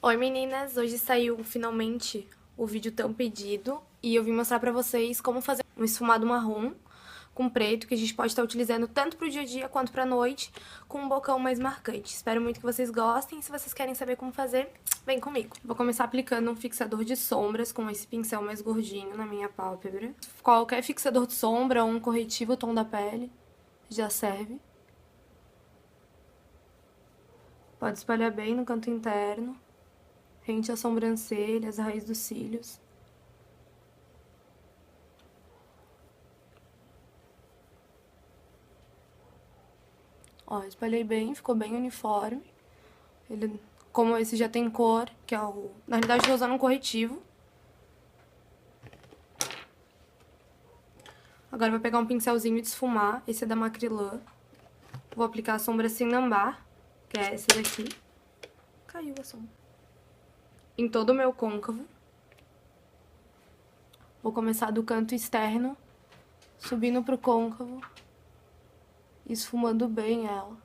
Oi meninas, hoje saiu finalmente o vídeo tão pedido e eu vim mostrar pra vocês como fazer um esfumado marrom com preto que a gente pode estar utilizando tanto pro dia a dia quanto pra noite com um bocão mais marcante. Espero muito que vocês gostem, se vocês querem saber como fazer, vem comigo. Vou começar aplicando um fixador de sombras com esse pincel mais gordinho na minha pálpebra. Qualquer fixador de sombra ou um corretivo tom da pele já serve. Pode espalhar bem no canto interno, rente às sobrancelhas, a raiz dos cílios. Ó, espalhei bem, ficou bem uniforme. Ele, como esse já tem cor, que é o... Na realidade, eu tô usando um corretivo. Agora eu vou pegar um pincelzinho de esfumar, esse é da Macrylan. Vou aplicar a sombra Cinnabar, que é essa daqui. Caiu a sombra. Em todo o meu côncavo. Vou começar do canto externo, subindo pro côncavo, esfumando bem ela.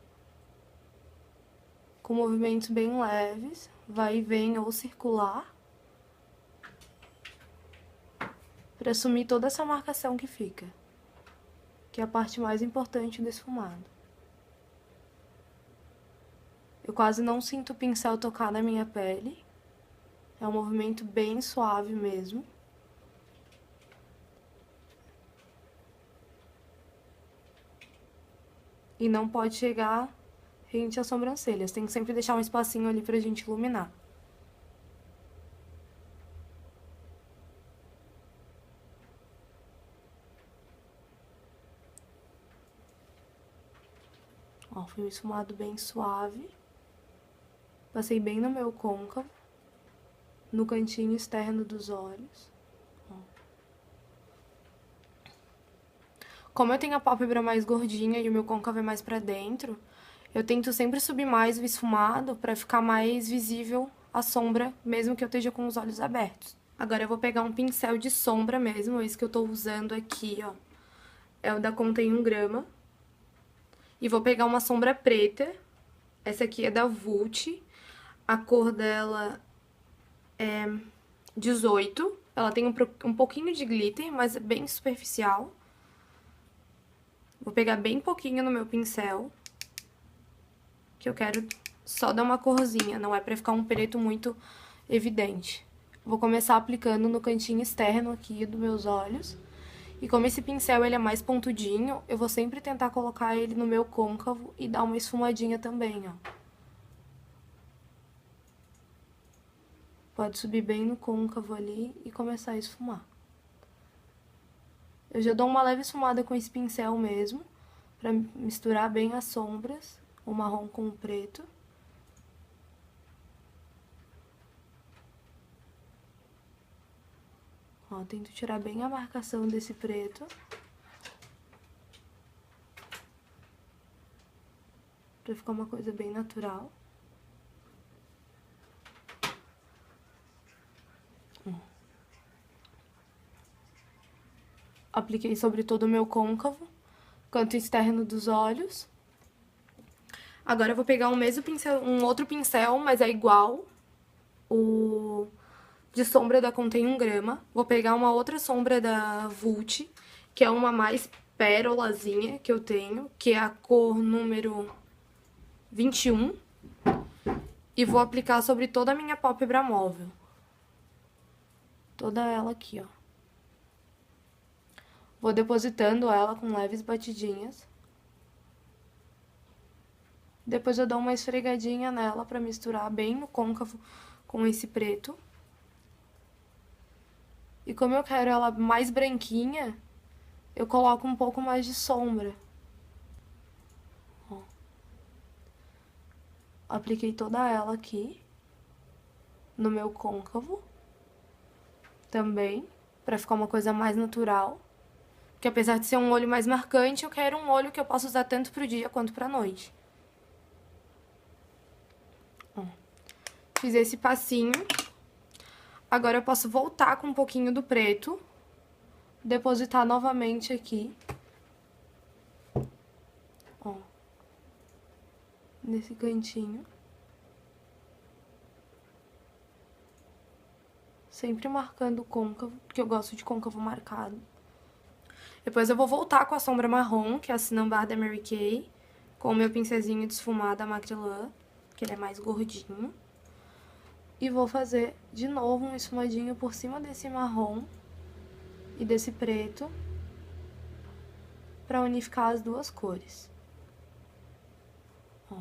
Com movimentos bem leves, vai e vem ou circular. Pra sumir toda essa marcação que fica. Que é a parte mais importante do esfumado. Eu quase não sinto o pincel tocar na minha pele. É um movimento bem suave mesmo. E não pode chegar rente às sobrancelhas. Tem que sempre deixar um espacinho ali pra gente iluminar. Ó, foi um esfumado bem suave. Passei bem no meu côncavo. No cantinho externo dos olhos. Ó. Como eu tenho a pálpebra mais gordinha e o meu côncavo é mais pra dentro, eu tento sempre subir mais o esfumado pra ficar mais visível a sombra, mesmo que eu esteja com os olhos abertos. Agora eu vou pegar um pincel de sombra mesmo, esse que eu tô usando aqui, ó. É o da Contém 1 grama. E vou pegar uma sombra preta. Essa aqui é da Vult. A cor dela é 18. Ela tem um pouquinho de glitter, mas é bem superficial. Vou pegar bem pouquinho no meu pincel. Que eu quero só dar uma corzinha, não é pra ficar um preto muito evidente. Vou começar aplicando no cantinho externo aqui dos meus olhos. E como esse pincel ele é mais pontudinho, eu vou sempre tentar colocar ele no meu côncavo e dar uma esfumadinha também, ó. Pode subir bem no côncavo ali e começar a esfumar. Eu já dou uma leve esfumada com esse pincel mesmo, pra misturar bem as sombras, o marrom com o preto. Ó, tento tirar bem a marcação desse preto. Pra ficar uma coisa bem natural. Apliquei sobre todo o meu côncavo, canto externo dos olhos. Agora eu vou pegar um outro pincel, mas é igual, o de sombra da Contém 1 grama. Vou pegar uma outra sombra da Vult, que é uma mais pérolazinha que eu tenho, que é a cor número 21. E vou aplicar sobre toda a minha pálpebra móvel. Toda ela aqui, ó. Vou depositando ela com leves batidinhas. Depois eu dou uma esfregadinha nela pra misturar bem no côncavo com esse preto. E como eu quero ela mais branquinha, eu coloco um pouco mais de sombra. Ó. Apliquei toda ela aqui, no meu côncavo. Também, pra ficar uma coisa mais natural. Porque apesar de ser um olho mais marcante, eu quero um olho que eu possa usar tanto pro dia quanto pra noite. Ó. Fiz esse passinho. Agora eu posso voltar com um pouquinho do preto. Depositar novamente aqui. Ó. Nesse cantinho. Sempre marcando o côncavo, porque eu gosto de côncavo marcado. Depois eu vou voltar com a sombra marrom, que é a Cinnabar da Mary Kay, com o meu pincelzinho de esfumar da Macrylan, que ele é mais gordinho. E vou fazer de novo um esfumadinho por cima desse marrom e desse preto, pra unificar as duas cores. Ó.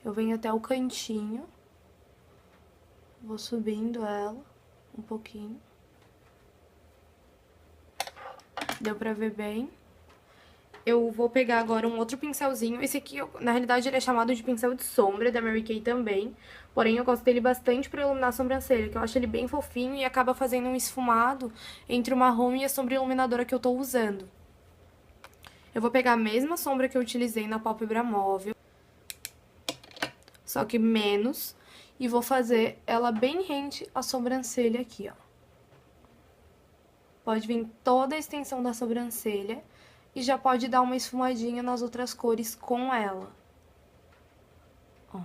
Eu venho até o cantinho, vou subindo ela um pouquinho. Deu pra ver bem. Eu vou pegar agora um outro pincelzinho. Esse aqui, na realidade, ele é chamado de pincel de sombra, da Mary Kay também. Porém, eu gosto dele bastante pra iluminar a sobrancelha, que eu acho ele bem fofinho e acaba fazendo um esfumado entre o marrom e a sombra iluminadora que eu tô usando. Eu vou pegar a mesma sombra que eu utilizei na pálpebra móvel, só que menos, e vou fazer ela bem rente à sobrancelha aqui, ó. Pode vir toda a extensão da sobrancelha e já pode dar uma esfumadinha nas outras cores com ela. Ó.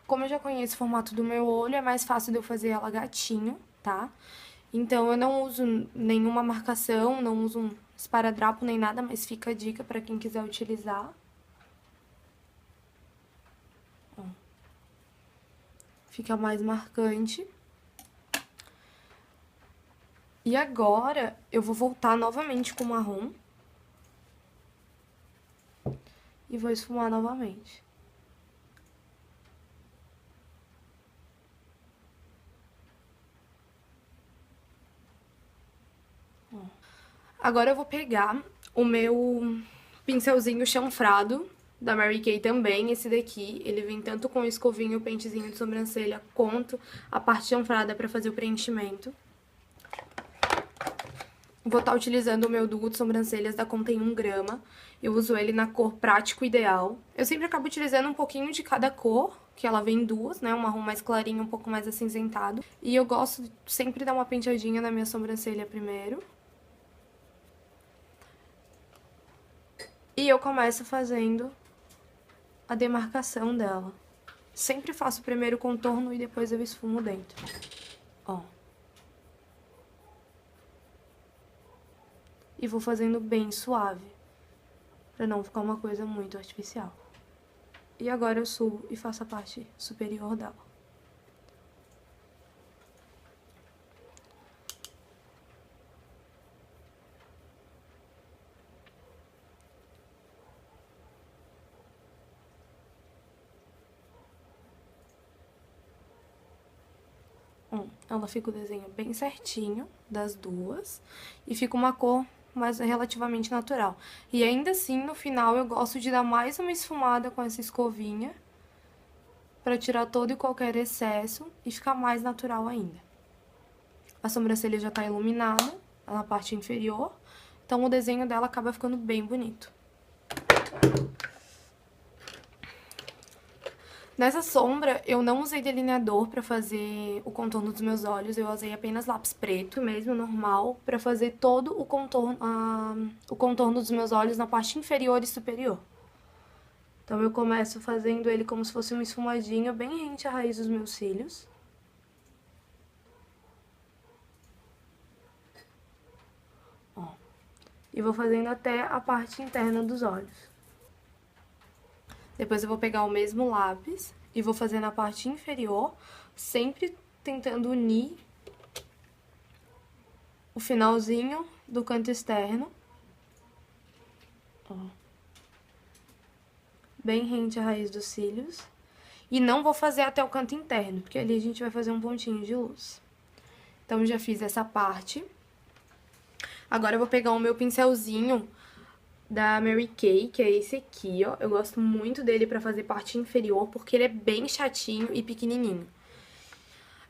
Como eu já conheço o formato do meu olho, é mais fácil de eu fazer ela gatinho, tá? Então, eu não uso nenhuma marcação, não uso um esparadrapo nem nada, mas fica a dica pra quem quiser utilizar. Ó. Fica mais marcante. E agora, eu vou voltar novamente com o marrom. E vou esfumar novamente. Agora eu vou pegar o meu pincelzinho chanfrado da Mary Kay também, esse daqui. Ele vem tanto com o escovinho, o pentezinho de sobrancelha, quanto a parte chanfrada pra fazer o preenchimento. Vou estar utilizando o meu duo de sobrancelhas da Contém 1 grama. Eu uso ele na cor Prático Ideal. Eu sempre acabo utilizando um pouquinho de cada cor, que ela vem duas, né? Um marrom mais clarinho, um pouco mais acinzentado. E eu gosto de sempre dar uma penteadinha na minha sobrancelha primeiro. E eu começo fazendo a demarcação dela. Sempre faço primeiro o contorno e depois eu esfumo dentro. Ó. E vou fazendo bem suave, pra não ficar uma coisa muito artificial. E agora eu subo e faço a parte superior dela. Ela fica o desenho bem certinho das duas e fica uma cor mais relativamente natural. E ainda assim, no final, eu gosto de dar mais uma esfumada com essa escovinha pra tirar todo e qualquer excesso e ficar mais natural ainda. A sobrancelha já tá iluminada na parte inferior, então o desenho dela acaba ficando bem bonito. Nessa sombra, eu não usei delineador pra fazer o contorno dos meus olhos, eu usei apenas lápis preto mesmo, normal, pra fazer todo o contorno dos meus olhos na parte inferior e superior. Então, eu começo fazendo ele como se fosse um esfumadinho bem rente à raiz dos meus cílios. Ó. E vou fazendo até a parte interna dos olhos. Depois eu vou pegar o mesmo lápis e vou fazer na parte inferior, sempre tentando unir o finalzinho do canto externo. Ó. Bem rente à raiz dos cílios. E não vou fazer até o canto interno, porque ali a gente vai fazer um pontinho de luz. Então, já fiz essa parte. Agora eu vou pegar o meu pincelzinho da Mary Kay, que é esse aqui, ó. Eu gosto muito dele pra fazer parte inferior, porque ele é bem chatinho e pequenininho.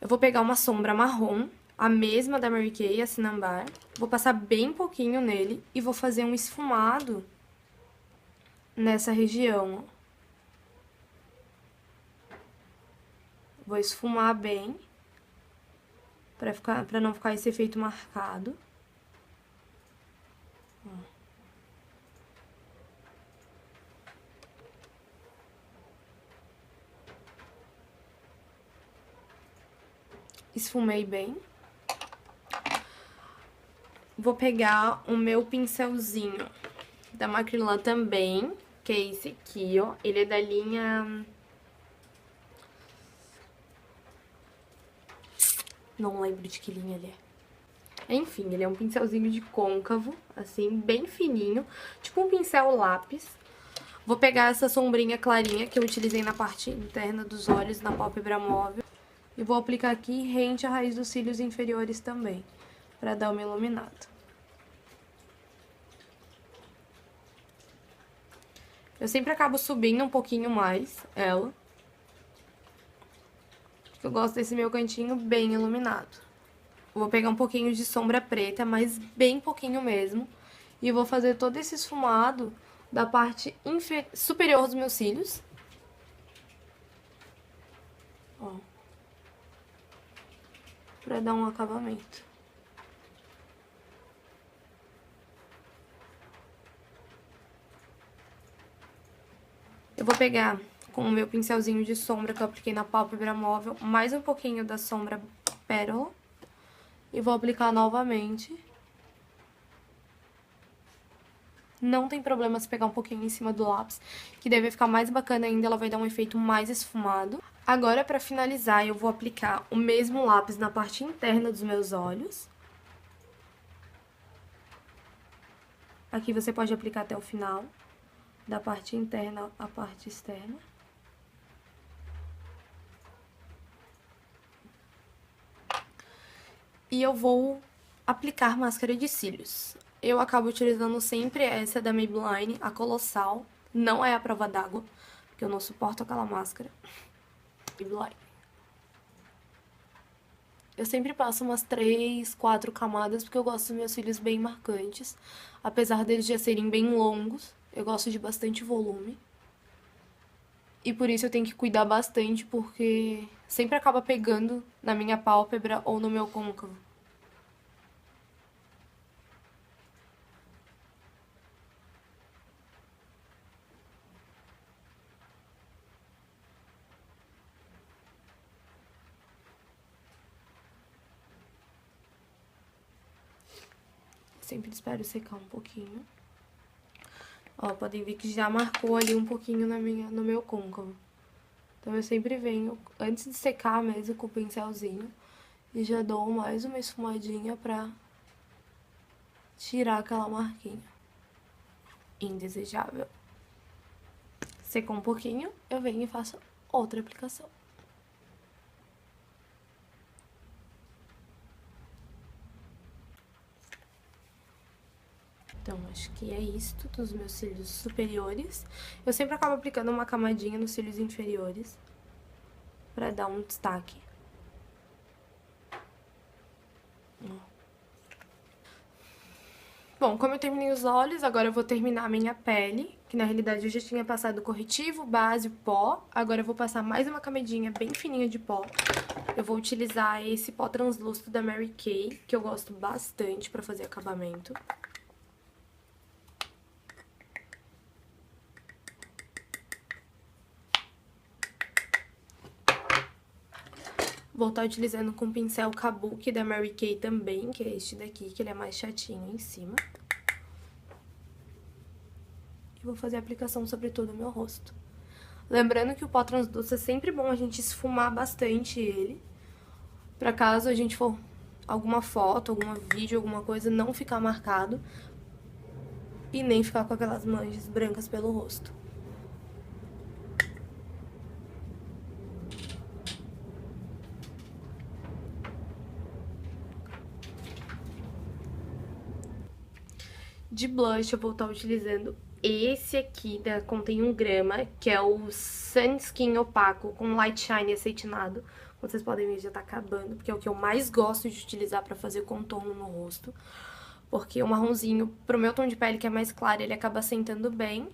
Eu vou pegar uma sombra marrom, a mesma da Mary Kay, a Cinnabar. Vou passar bem pouquinho nele e vou fazer um esfumado nessa região, ó. Vou esfumar bem, pra não ficar esse efeito marcado. Ó. esfumei bem. Vou pegar o meu pincelzinho da Macrylan também, que é esse aqui, ó. Ele é da linha... Não lembro de que linha ele é. Enfim, ele é um pincelzinho de côncavo, assim, bem fininho, tipo um pincel lápis. Vou pegar essa sombrinha clarinha que eu utilizei na parte interna dos olhos, na pálpebra móvel. E vou aplicar aqui rente à raiz dos cílios inferiores também, pra dar uma iluminada. Eu sempre acabo subindo um pouquinho mais ela. Porque eu gosto desse meu cantinho bem iluminado. Vou pegar um pouquinho de sombra preta, mas bem pouquinho mesmo. E vou fazer todo esse esfumado da parte superior dos meus cílios. Ó. Pra dar um acabamento. Eu vou pegar com o meu pincelzinho de sombra que eu apliquei na pálpebra móvel, mais um pouquinho da sombra pérola. E vou aplicar novamente. Não tem problema se pegar um pouquinho em cima do lápis, que deve ficar mais bacana ainda, ela vai dar um efeito mais esfumado. Agora, pra finalizar, eu vou aplicar o mesmo lápis na parte interna dos meus olhos. Aqui você pode aplicar até o final, da parte interna à parte externa. E eu vou aplicar máscara de cílios. Eu acabo utilizando sempre essa da Maybelline, a Colossal. Não é a prova d'água, porque eu não suporto aquela máscara. Maybelline. Eu sempre passo umas 3, 4 camadas, porque eu gosto dos meus cílios bem marcantes. Apesar deles já serem bem longos, eu gosto de bastante volume. E por isso eu tenho que cuidar bastante, porque sempre acaba pegando na minha pálpebra ou no meu côncavo. Sempre espero secar um pouquinho. Ó, podem ver que já marcou ali um pouquinho no meu côncavo. Então eu sempre venho, antes de secar mesmo, com o pincelzinho. E já dou mais uma esfumadinha pra tirar aquela marquinha indesejável. Secou um pouquinho, eu venho e faço outra aplicação. Então, acho que é isto dos meus cílios superiores. Eu sempre acabo aplicando uma camadinha nos cílios inferiores, pra dar um destaque. Bom, como eu terminei os olhos, agora eu vou terminar a minha pele, que na realidade eu já tinha passado corretivo, base, pó. Agora eu vou passar mais uma camadinha bem fininha de pó. Eu vou utilizar esse pó translúcido da Mary Kay, que eu gosto bastante pra fazer acabamento. Vou estar utilizando com o pincel Kabuki da Mary Kay também, que é este daqui, que ele é mais chatinho em cima. E vou fazer a aplicação sobre todo o meu rosto. Lembrando que o pó translúcido é sempre bom a gente esfumar bastante ele, pra caso a gente for alguma foto, algum vídeo, alguma coisa, não ficar marcado e nem ficar com aquelas manchas brancas pelo rosto. De blush, eu vou estar utilizando esse aqui, contém 1 grama, que é o Sunskin Opaco com Light Shine aceitinado. Como vocês podem ver, já tá acabando, porque é o que eu mais gosto de utilizar pra fazer contorno no rosto. Porque o marronzinho, pro meu tom de pele, que é mais claro, ele acaba assentando bem.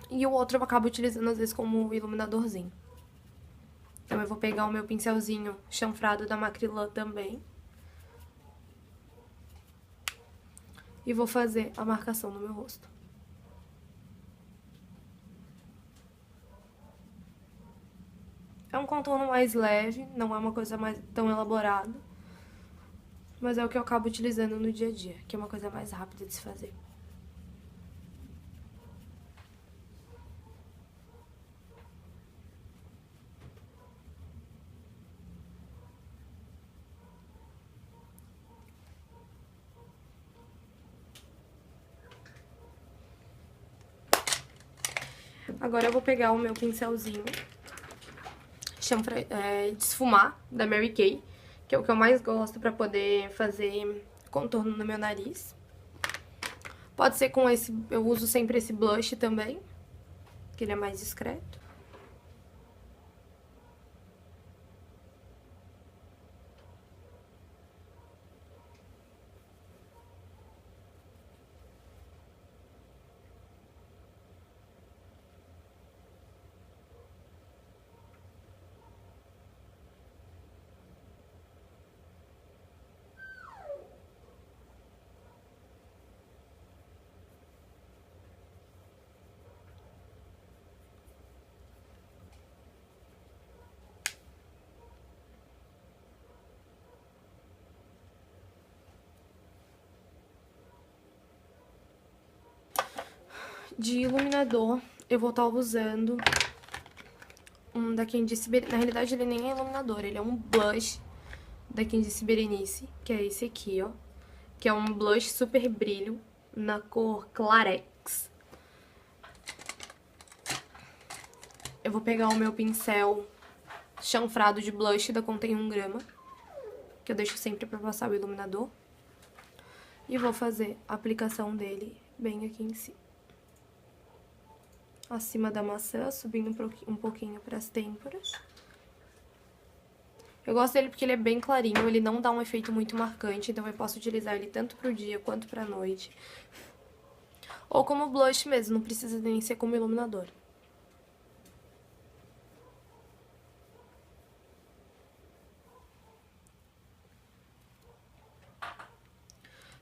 E o outro eu acabo utilizando, às vezes, como iluminadorzinho. Então, eu vou pegar o meu pincelzinho chanfrado da Macrylan também. E vou fazer a marcação no meu rosto. É um contorno mais leve, não é uma coisa mais tão elaborada. Mas é o que eu acabo utilizando no dia a dia, que é uma coisa mais rápida de se fazer. Agora eu vou pegar o meu pincelzinho de esfumar, da Mary Kay, que é o que eu mais gosto pra poder fazer contorno no meu nariz. Pode ser com esse, eu uso sempre esse blush também, que ele é mais discreto. De iluminador, eu vou estar usando um da Quem Disse Berenice. Na realidade, ele nem é iluminador, ele é um blush da Quem Disse Berenice, que é esse aqui, ó. Que é um blush super brilho na cor Clarex. Eu vou pegar o meu pincel chanfrado de blush da Contém 1 grama, que eu deixo sempre pra passar o iluminador. E vou fazer a aplicação dele bem aqui em cima. Acima da maçã, subindo um pouquinho pras têmporas. Eu gosto dele porque ele é bem clarinho, ele não dá um efeito muito marcante, então eu posso utilizar ele tanto pro dia quanto pra noite. Ou como blush mesmo, não precisa nem ser como iluminador.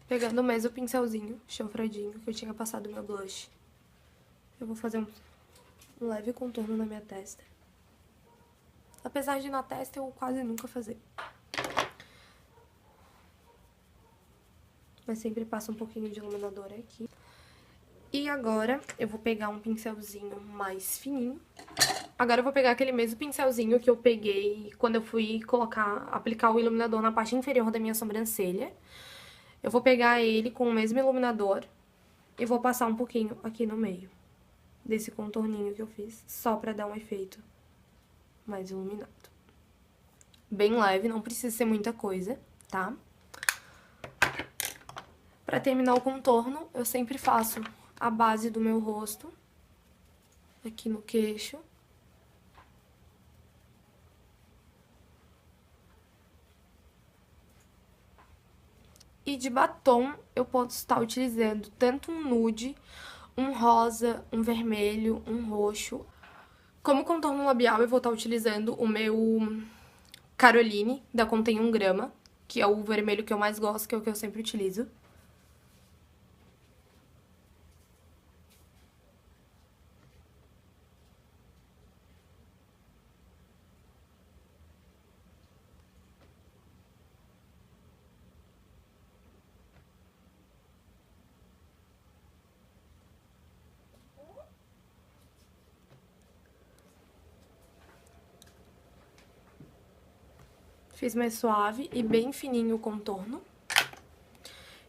Pegando mesmo o pincelzinho chanfradinho que eu tinha passado meu blush, eu vou fazer um leve contorno na minha testa. Apesar de na testa eu quase nunca fazer. Mas sempre passa um pouquinho de iluminador aqui. E agora eu vou pegar um pincelzinho mais fininho. Agora eu vou pegar aquele mesmo pincelzinho que eu peguei quando eu fui aplicar o iluminador na parte inferior da minha sobrancelha. Eu vou pegar ele com o mesmo iluminador e vou passar um pouquinho aqui no meio desse contorninho que eu fiz, só pra dar um efeito mais iluminado. Bem leve, não precisa ser muita coisa, tá? Pra terminar o contorno, eu sempre faço a base do meu rosto, aqui no queixo. E de batom, eu posso estar utilizando tanto um nude, um rosa, um vermelho, um roxo. Como contorno labial, eu vou estar utilizando o meu Caroline, da Contém 1 grama, que é o vermelho que eu mais gosto, que é o que eu sempre utilizo. Fiz mais suave e bem fininho o contorno.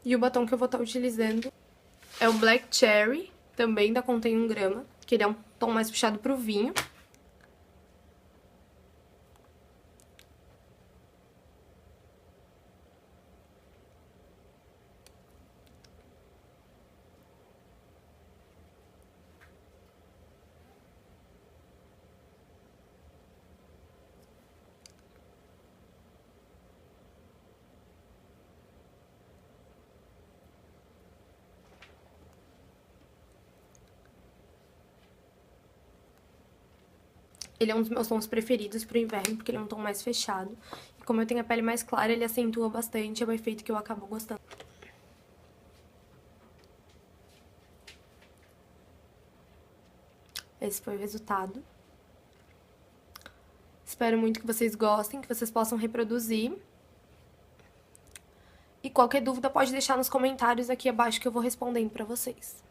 E o batom que eu vou estar utilizando é o Black Cherry, também da Contém 1 grama, que ele é um tom mais puxado pro vinho. Ele é um dos meus tons preferidos pro inverno, porque ele é um tom mais fechado. E como eu tenho a pele mais clara, ele acentua bastante, é o efeito que eu acabo gostando. Esse foi o resultado. Espero muito que vocês gostem, que vocês possam reproduzir. E qualquer dúvida pode deixar nos comentários aqui abaixo que eu vou respondendo pra vocês.